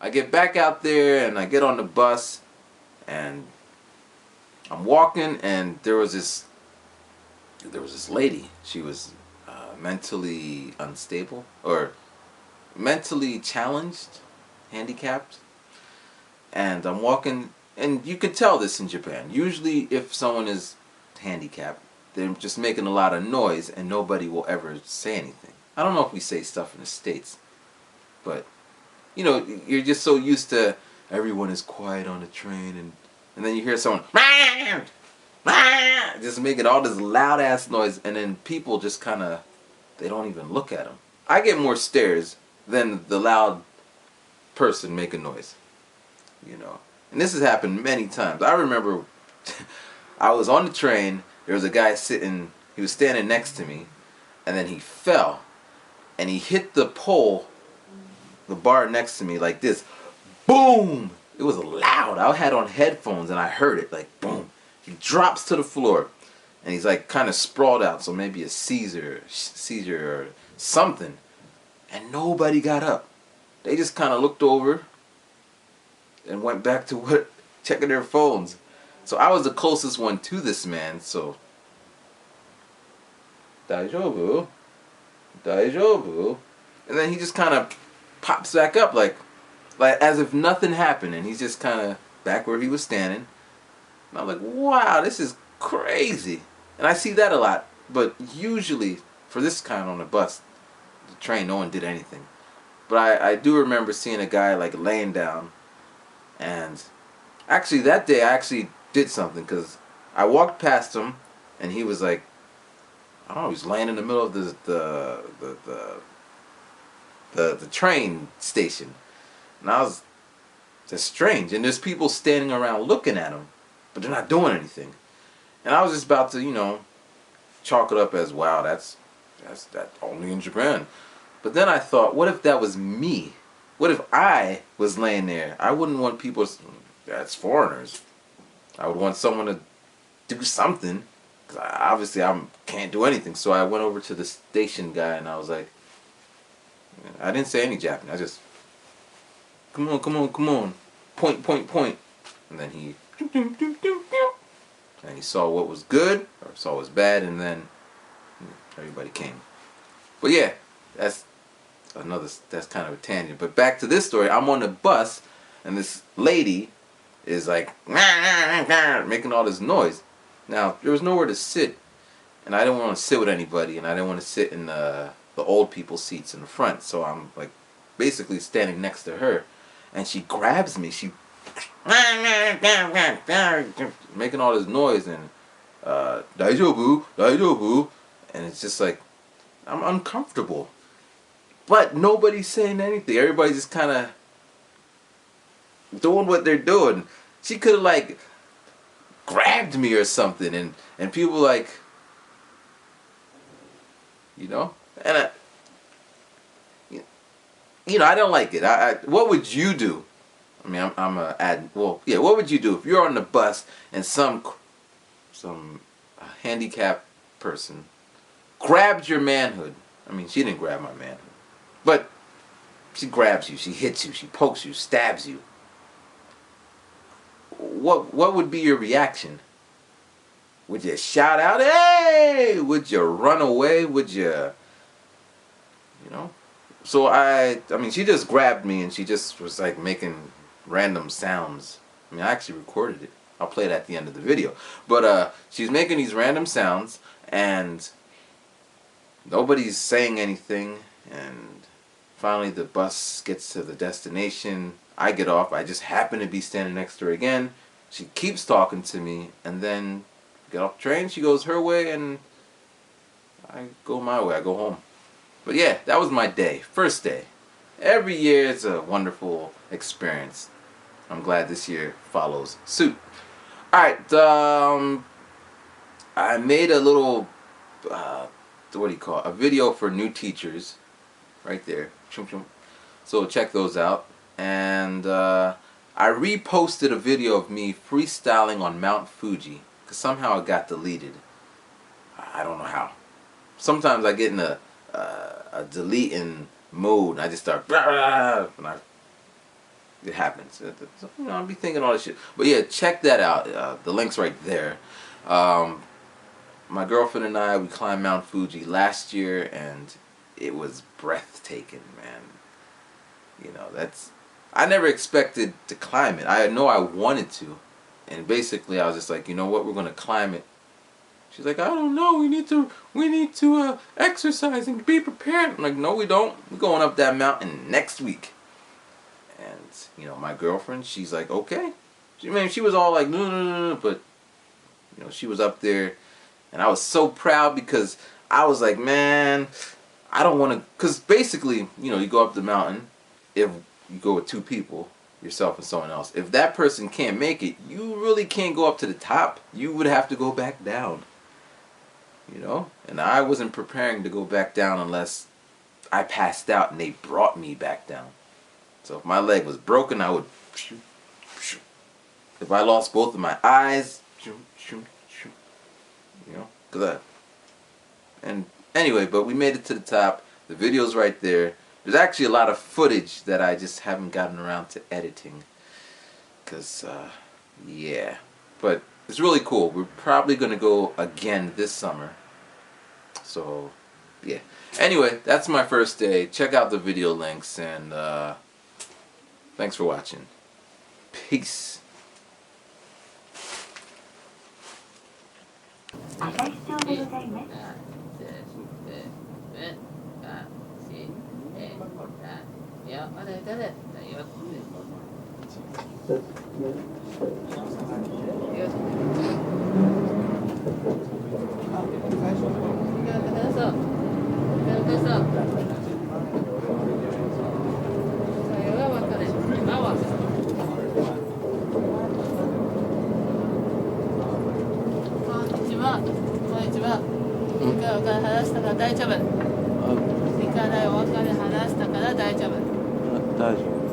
I get back out there and I get on the bus and I'm walking, and there was this lady. She was mentally unstable or mentally challenged, handicapped, and I'm walking, and you could tell this in Japan. Usually, if someone is handicapped, they're just making a lot of noise, and nobody will ever say anything. I don't know if we say stuff in the States, but you know, you're just so used to everyone is quiet on the train, and then you hear someone just making all this loud ass noise, and then people just kind of, they don't even look at them. I get more stares than the loud person making noise, you know. And this has happened many times. I remember I was on the train. There was a guy sitting. He was standing next to me, and then he fell, and he hit the pole, the bar next to me, like this. Boom! It was loud. I had on headphones, and I heard it like boom. He drops to the floor, and he's like kind of sprawled out, so maybe a seizure or something. And nobody got up. They just kind of looked over and went back to checking their phones. So I was the closest one to this man. So, daijoubu, daijoubu, and then he just kind of pops back up like as if nothing happened, and he's just kind of back where he was standing. And I'm like, wow, this is crazy. And I see that a lot, but usually for this kind on the bus, the train, no one did anything. But I do remember seeing a guy like laying down, and actually that day I actually did something, because I walked past him, and he was like, I don't know, he was laying in the middle of the train station, and I was, that's strange, and there's people standing around looking at him, but they're not doing anything, and I was just about to, you know, chalk it up as, wow, that's only in Japan. But then I thought, what if that was me? What if I was laying there? I wouldn't want people, that's foreigners. I would want someone to do something, because obviously I can't do anything. So I went over to the station guy, and I was like, I didn't say any Japanese. I just, come on, come on, come on. Point, point, point. And then he saw what was good, or saw what was bad, and then everybody came. But yeah, that's kind of a tangent. But back to this story, I'm on the bus, and this lady is like making all this noise. Now, there was nowhere to sit, and I didn't want to sit with anybody, and I didn't want to sit in the old people seats in the front, so I'm like basically standing next to her, and she grabs me, she making all this noise, and daijoubu, daijoubu, and it's just like, I'm uncomfortable. But nobody's saying anything. Everybody's just kind of doing what they're doing. She could have like grabbed me or something, and people like, you know, and I don't like it. What would you do? I mean, I'm a ad. Well, yeah. What would you do if you're on the bus and some handicapped person grabbed your manhood? I mean, she didn't grab my manhood, but she grabs you, she hits you, she pokes you, stabs you. What would be your reaction? Would you shout out, hey? Would you run away? Would you, you know? So I mean, she just grabbed me, and she just was like making random sounds. I mean, I actually recorded it. I'll play it at the end of the video. But she's making these random sounds, and nobody's saying anything, and finally the bus gets to the destination. I get off. I just happen to be standing next to her again. She keeps talking to me, and then get off the train. She goes her way, and I go my way. I go home. But yeah, that was my day. First day. Every year it's a wonderful experience. I'm glad this year follows suit. Alright, I made a little, what do you call it? A video for new teachers. Right there. So check those out. And I reposted a video of me freestyling on Mount Fuji, because somehow it got deleted. I don't know how. Sometimes I get in a deleting mode, and I just start, and it happens. So, you know, I'll be thinking all this shit. But yeah, check that out. The link's right there. My girlfriend and I, we climbed Mount Fuji last year, and it was breathtaking, man. You know, I never expected to climb it. I know I wanted to, and basically I was just like, you know what, we're gonna climb it. She's like, I don't know, we need to exercise and be prepared. I'm like, no, we don't. We're going up that mountain next week. And you know, my girlfriend, she's like, okay. She was all like, no, no, no, no, but you know, she was up there, and I was so proud because I was like, man, I don't want to, because basically, you know, you go up the mountain, if you go with two people, yourself and someone else, if that person can't make it, you really can't go up to the top. You would have to go back down. You know? And I wasn't preparing to go back down unless I passed out and they brought me back down. So if my leg was broken, I would... If I lost both of my eyes... You know? And anyway, but we made it to the top. The video's right there. There's actually a lot of footage that I just haven't gotten around to editing. Because, yeah. But it's really cool. We're probably going to go again this summer. So, yeah. Anyway, that's my first day. Check out the video links. And thanks for watching. Peace. 朝日町でございます。こんにちは。理科お金話したから大丈夫。理科代お金話したから大丈夫。大丈夫。